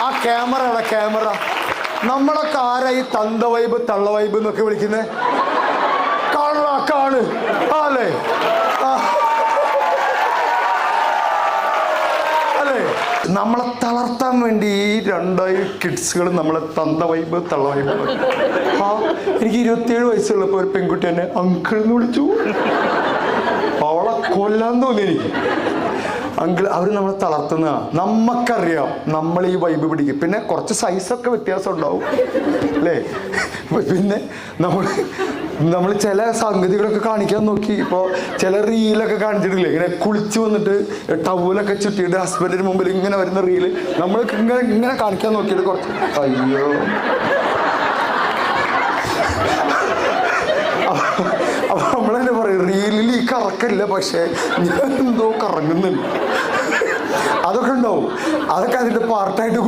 ആ ക്യാമറ നമ്മളൊക്കെ ആരായി തന്ത വൈബ് തള്ള വൈബ് എന്നൊക്കെ വിളിക്കുന്നത്? കാണ് അല്ലേ? അല്ലേ? നമ്മളെ തളർത്താൻ വേണ്ടി ഈ രണ്ടായി കിഡ്സുകൾ നമ്മളെ തന്ത വൈബ് തള്ള വൈബ്. എനിക്ക് 27 വയസ്സുള്ളപ്പോൾ ഒരു പെൺകുട്ടി എന്നെ അങ്കിൾ എന്ന് വിളിച്ചു. അവളെ കൊല്ലാൻ തോന്നി എനിക്ക്. അങ്കിൾ അവർ നമ്മളെ തളർത്തുന്ന നമുക്കറിയാം. നമ്മൾ ഈ വൈബ് പിടിക്കും. പിന്നെ കുറച്ച് സൈസൊക്കെ വ്യത്യാസം ഉണ്ടാവും അല്ലേ? പിന്നെ നമ്മൾ ചില സംഗതികളൊക്കെ കാണിക്കാൻ നോക്കി. ഇപ്പോൾ ചില റീലൊക്കെ കാണിച്ചിട്ടില്ലേ, ഇങ്ങനെ കുളിച്ച് വന്നിട്ട് ടവലൊക്കെ ചുറ്റിയിട്ട് ഹസ്ബൻഡിന് മുമ്പിൽ ഇങ്ങനെ വരുന്ന റീല് നമ്മൾ ഇങ്ങനെ കാണിക്കാൻ നോക്കിയിട്ട് കുറച്ച് അയ്യോ. അപ്പൊ നമ്മളെന്നെ പറയും റീലിൽ ഈ കറക്കല്ല, പക്ഷെ ഞാൻ എന്തോ കറങ്ങുന്നുണ്ട്. അതൊക്കെ ഉണ്ടാവും. അതൊക്കെ അതിൻ്റെ പാർട്ടായിട്ട്